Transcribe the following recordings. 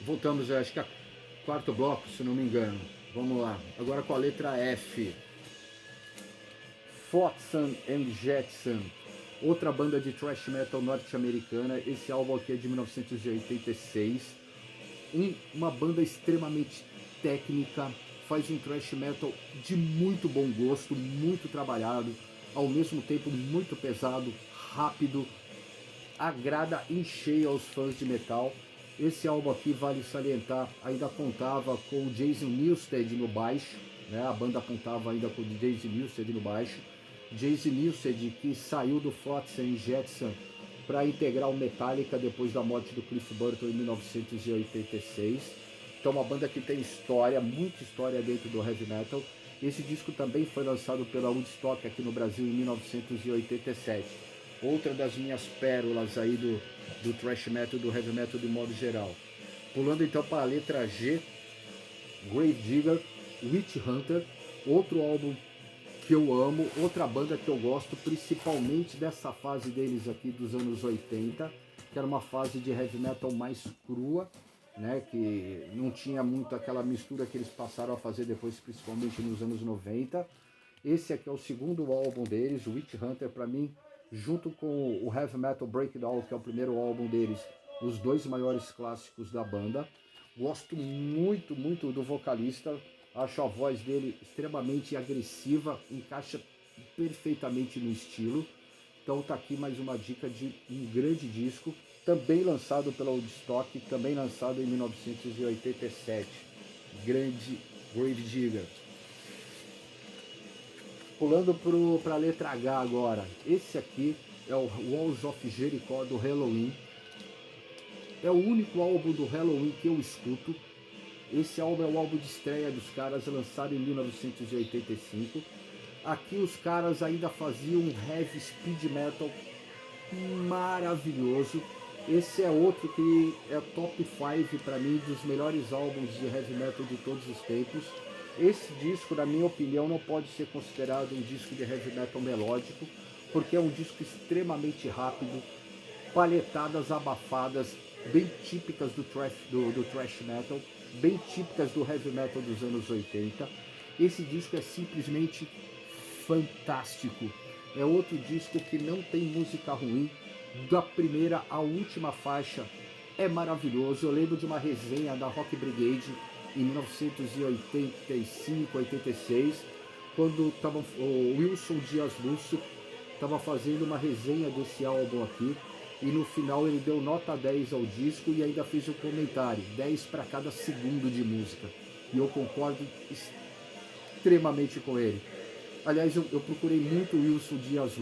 Voltamos, acho que a quarto bloco, se não me engano. Vamos lá. Agora com a letra F. Flotsam and Jetsam, outra banda de thrash metal norte-americana. Esse álbum aqui é de 1986. Uma banda extremamente técnica, faz um thrash metal de muito bom gosto, muito trabalhado, ao mesmo tempo muito pesado, rápido, agrada em cheio aos fãs de metal. Esse álbum aqui, vale salientar, ainda contava com o Jason Newsted no baixo, né? A banda contava ainda com o Jason Newsted no baixo. Jason Newsted, que saiu do Flotsam e Jetsam para integrar o Metallica depois da morte do Cliff Burton em 1986. Então uma banda que tem história, muita história dentro do heavy metal. Esse disco também foi lançado pela Woodstock aqui no Brasil em 1987. Outra das minhas pérolas aí do thrash metal, do heavy metal de modo geral. Pulando então para a letra G, Gravedigger, Witch Hunter, outro álbum que eu amo, outra banda que eu gosto, principalmente dessa fase deles aqui dos anos 80, que era uma fase de heavy metal mais crua, né, que não tinha muito aquela mistura que eles passaram a fazer depois, principalmente nos anos 90. Esse aqui é o segundo álbum deles, Witch Hunter, para mim, junto com o Heavy Metal Breakdown, que é o primeiro álbum deles, os dois maiores clássicos da banda. Gosto muito, muito do vocalista, acho a voz dele extremamente agressiva, encaixa perfeitamente no estilo. Então tá aqui mais uma dica de um grande disco, também lançado pela Woodstock, também lançado em 1987. Grande Gravedigger. Pulando para a letra H agora. Esse aqui é o Walls of Jericho do Halloween. É o único álbum do Halloween que eu escuto. Esse álbum é o álbum de estreia dos caras, lançado em 1985. Aqui os caras ainda faziam um heavy speed metal maravilhoso. Esse é outro que é top 5 para mim dos melhores álbuns de heavy metal de todos os tempos. Esse disco, na minha opinião, não pode ser considerado um disco de heavy metal melódico, porque é um disco extremamente rápido, palhetadas abafadas, bem típicas do thrash metal, bem típicas do heavy metal dos anos 80. Esse disco é simplesmente fantástico. É outro disco que não tem música ruim, da primeira à última faixa é maravilhoso. Eu lembro de uma resenha da Rock Brigade em 1985, 86, quando o Wilson Dias Lúcio estava fazendo uma resenha desse álbum aqui, e no final ele deu nota 10 ao disco e ainda fez um comentário, 10 para cada segundo de música. E eu concordo extremamente com ele. Aliás, eu procurei muito o Wilson Dias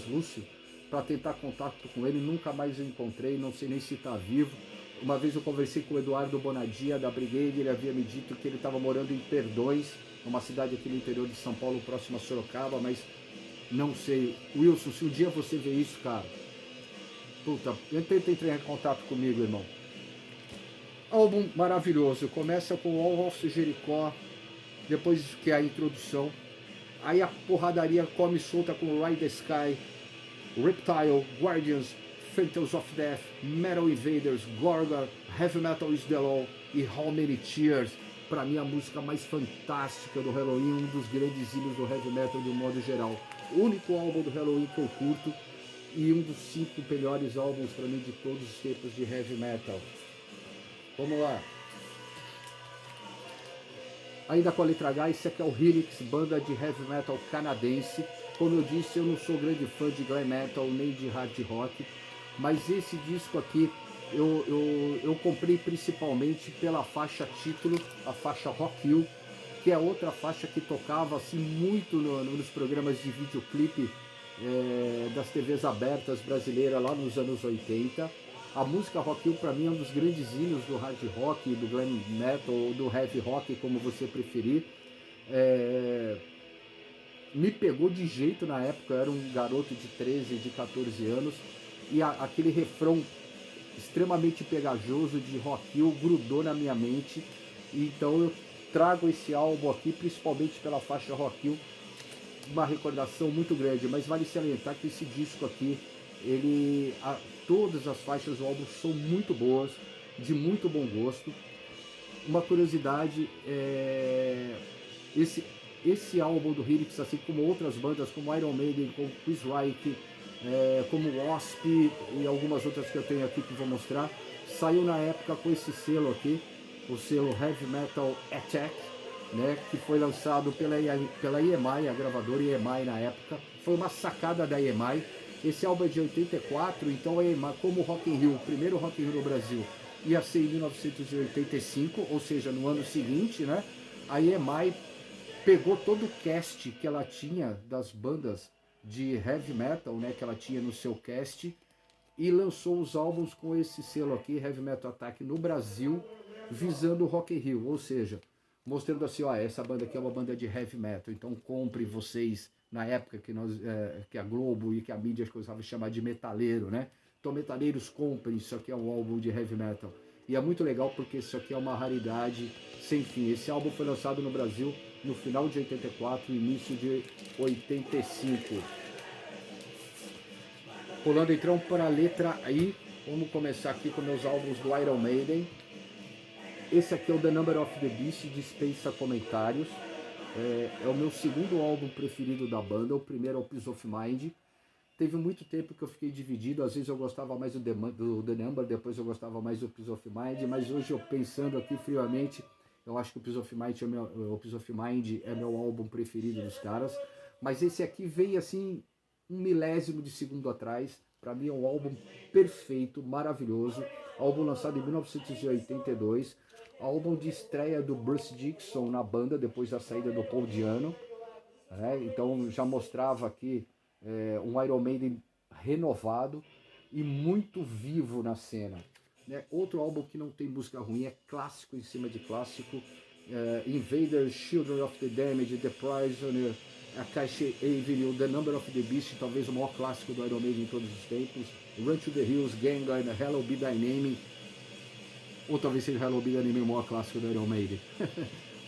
Lúcio, para tentar contato com ele, nunca mais eu encontrei, não sei nem se está vivo. Uma vez eu conversei com o Eduardo Bonadia, da Brigade, ele havia me dito que ele estava morando em Perdões, uma cidade aqui no interior de São Paulo, próximo a Sorocaba, mas não sei. Wilson, se um dia você vê isso, cara, puta, tenta entrar em contato comigo, irmão. Álbum maravilhoso, começa com All of Jericho, depois que é a introdução, aí a porradaria come solta com Ride the Sky, Reptile, Guardians, Phantoms of Death, Metal Invaders, Gorgon, Heavy Metal is the Law e How Many Tears. Para mim a música mais fantástica do Halloween, um dos grandes hinos do heavy metal de um modo geral. O único álbum do Halloween que eu curto e um dos 5 melhores álbuns para mim de todos os tempos de heavy metal. Vamos lá. Ainda com a letra H, esse aqui é o Helix, banda de heavy metal canadense. Como eu disse, eu não sou grande fã de glam metal nem de hard rock, mas esse disco aqui eu comprei principalmente pela faixa título, a faixa Rock You, que é outra faixa que tocava assim muito nos programas de videoclipe das TVs abertas brasileiras lá nos anos 80. A música Rock You para mim é um dos grandes hinos do hard rock, do glam metal ou do heavy rock, como você preferir. Me pegou de jeito na época, eu era um garoto de 13, de 14 anos, e aquele refrão extremamente pegajoso de Rock You grudou na minha mente. Então eu trago esse álbum aqui, principalmente pela faixa Rock You, uma recordação muito grande. Mas vale salientar que esse disco aqui, ele todas as faixas do álbum são muito boas, de muito bom gosto. Uma curiosidade, esse álbum do Helix, assim como outras bandas como Iron Maiden, como Queensryche, como Wasp e algumas outras que eu tenho aqui que vou mostrar, saiu na época com esse selo aqui, o selo Heavy Metal Attack, né, que foi lançado pela EMI, a gravadora EMI na época. Foi uma sacada da EMI. Esse álbum é de 84, então a EMI, como o Rock in Rio, o primeiro Rock in Rio no Brasil, ia ser em 1985, ou seja, no ano seguinte, né, a EMI pegou todo o cast que ela tinha das bandas de heavy metal, né, que ela tinha no seu cast, e lançou os álbuns com esse selo aqui, Heavy Metal Attack, no Brasil, visando o Rock in Rio, ou seja, mostrando assim, ó, essa banda aqui é uma banda de heavy metal, então compre vocês, na época que, que a Globo e que a mídia começava a chamar de metaleiro, né? Então, metaleiros, comprem, isso aqui é um álbum de heavy metal. E é muito legal porque isso aqui é uma raridade sem fim. Esse álbum foi lançado no Brasil no final de 84 e início de 85. Pulando então para a letra I, vamos começar aqui com meus álbuns do Iron Maiden. Esse aqui é o The Number of the Beast, dispensa comentários. É o meu segundo álbum preferido da banda, o primeiro é o Peace of Mind. Teve muito tempo que eu fiquei dividido, às vezes eu gostava mais do The Number, depois eu gostava mais do Peace of Mind, mas hoje eu pensando aqui friamente, eu acho que o Peace of Mind é meu álbum preferido dos caras. Mas esse aqui veio assim, um milésimo de segundo atrás. Para mim é um álbum perfeito, maravilhoso. Álbum lançado em 1982. Álbum de estreia do Bruce Dickinson na banda, depois da saída do Paul Di'Anno. Então já mostrava aqui um Iron Maiden renovado e muito vivo na cena. Outro álbum que não tem música ruim, é clássico em cima de clássico. Invaders, Children of the Damned, The Prisoner, Acacia Avenue, The Number of the Beast, talvez o maior clássico do Iron Maiden em todos os tempos. Run to the Hills, Gangrene, Hello Be Thy Name, ou talvez seja Hello Be Thy Name o maior clássico do Iron Maiden.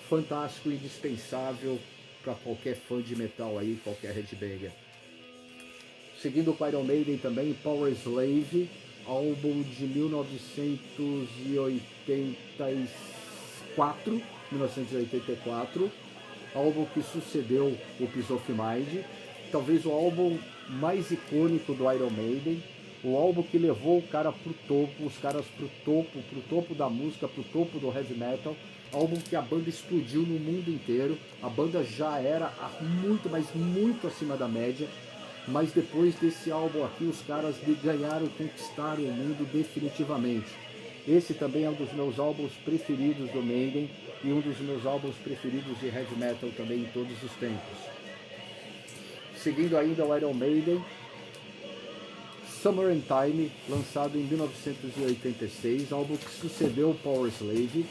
Fantástico, indispensável para qualquer fã de metal aí, qualquer headbanger. Seguindo com Iron Maiden também, Power Slave, álbum de 1984, álbum que sucedeu o Peace of Mind, talvez o álbum mais icônico do Iron Maiden, o álbum que levou o cara pro topo, os caras pro topo da música, pro topo do heavy metal, álbum que a banda explodiu no mundo inteiro, a banda já era muito, mas muito acima da média, mas depois desse álbum aqui os caras ganharam e conquistaram o mundo definitivamente. Esse também é um dos meus álbuns preferidos do Maiden e um dos meus álbuns preferidos de heavy metal também em todos os tempos. Seguindo ainda o Iron Maiden, Summer in Time, lançado em 1986, álbum que sucedeu o Power Slave.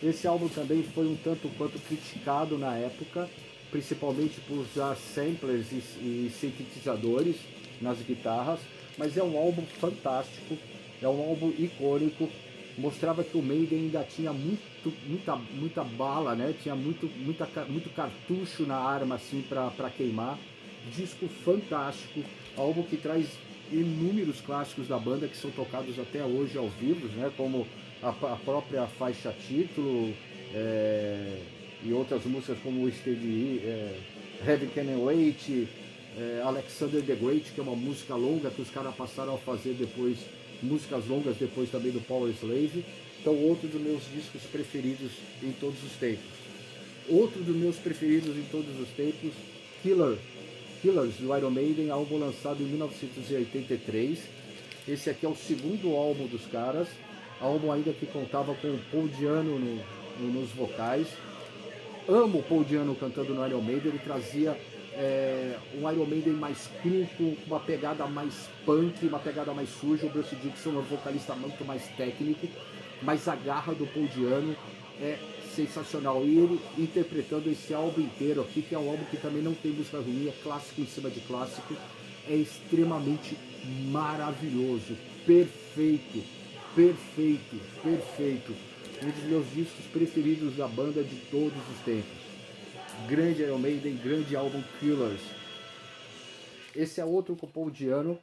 Esse álbum também foi um tanto quanto criticado na época, principalmente por usar samplers e sintetizadores nas guitarras, mas é um álbum fantástico, é um álbum icônico, mostrava que o Maiden ainda tinha muita bala, né? Tinha muito cartucho na arma assim para queimar. Disco fantástico, álbum que traz inúmeros clássicos da banda que são tocados até hoje ao vivo, né? Como a própria faixa título, e outras músicas como Steady, Heavy Can Wait, Alexander the Great, que é uma música longa que os caras passaram a fazer depois, músicas longas depois também do Power Slave. Então outro dos meus discos preferidos em todos os tempos. Outro dos meus preferidos em todos os tempos, Killers, do Iron Maiden, álbum lançado em 1983. Esse aqui é o segundo álbum dos caras, álbum ainda que contava com o Paul Di'Anno nos vocais. Amo o Paul Di'Anno cantando no Iron Maiden, ele trazia um Iron Maiden mais cru, com uma pegada mais punk, uma pegada mais suja. O Bruce Dickinson é um vocalista muito mais técnico, mas a garra do Paul Di'Anno é sensacional. E ele interpretando esse álbum inteiro aqui, que é um álbum que também não tem música ruim, é clássico em cima de clássico, é extremamente maravilhoso, perfeito. Um dos meus discos preferidos da banda de todos os tempos. Grande Iron Maiden, grande álbum Killers. Esse é outro com o Paul Di'Anno,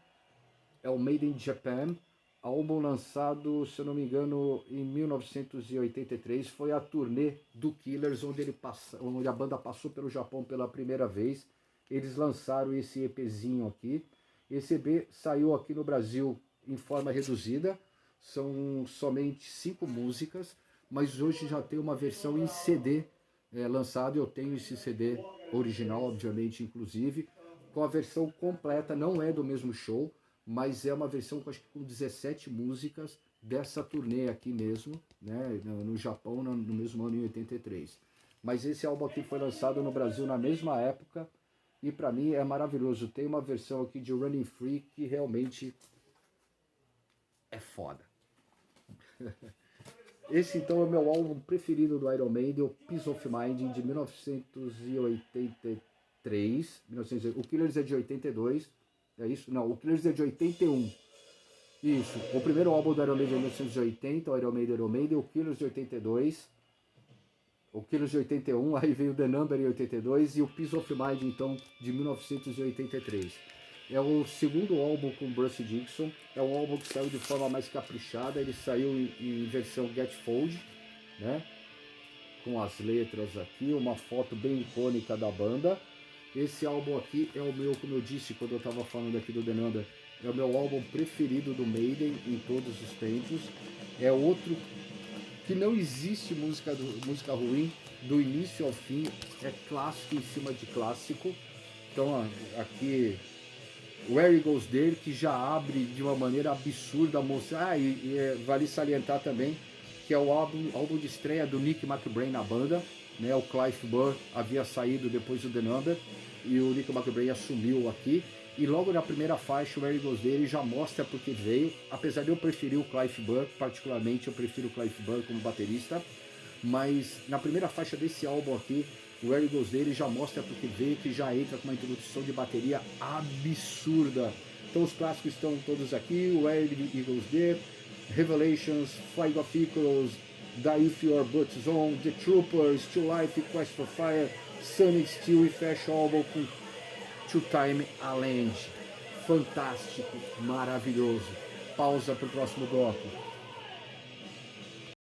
é o Made in Japan, álbum lançado, se eu não me engano, em 1983, foi a turnê do Killers, onde a banda passou pelo Japão pela primeira vez. Eles lançaram esse EPzinho aqui. Esse EP saiu aqui no Brasil em forma reduzida, são somente 5 músicas, mas hoje já tem uma versão em CD lançado. Eu tenho esse CD original, obviamente, inclusive, com a versão completa. Não é do mesmo show, mas é uma versão com, acho que com 17 músicas dessa turnê aqui mesmo, né, no Japão, no mesmo ano, em 83. Mas esse álbum aqui foi lançado no Brasil na mesma época e para mim é maravilhoso. Tem uma versão aqui de Running Free que realmente é foda. Esse então é o meu álbum preferido do Iron Maiden, o Peace of Mind, de 1983. O Killers é de 82, é isso? Não, o Killers é de 81. Isso, o primeiro álbum do Iron Maiden é de 1980, o Iron Maiden, o Killers de 82. O Killers de 81, aí veio The Number em 82 e o Peace of Mind, então, de 1983. É o segundo álbum com Bruce Dickinson, é um álbum que saiu de forma mais caprichada, ele saiu em versão Gatefold, né? Com as letras aqui, uma foto bem icônica da banda. Esse álbum aqui é o meu, como eu disse quando eu estava falando aqui do The Number, é o meu álbum preferido do Maiden em todos os tempos. É outro que não existe música ruim, do início ao fim, é clássico em cima de clássico. Então aqui Where It Goes There, que já abre de uma maneira absurda a moça. Vale salientar também que é o álbum de estreia do Nick McBrain na banda, né? O Clive Burr havia saído depois do The Number e o Nick McBrain assumiu aqui. E logo na primeira faixa, o Where It Goes There, ele já mostra porque veio. Apesar de eu preferir o Clive Burr, particularmente eu prefiro o Clive Burr como baterista, mas na primeira faixa desse álbum aqui, o Where It Goes There, ele já mostra porque veio, que já entra com uma introdução de bateria absurda. Então os clássicos estão todos aqui, o Where It Goes There, Revelations, Flight of Icarus, Die If Your Butts On, The Troopers, To Life, Quest for Fire, Sonic Steel e fecha o álbum com To Time a Land. Fantástico, maravilhoso. Pausa para o próximo bloco.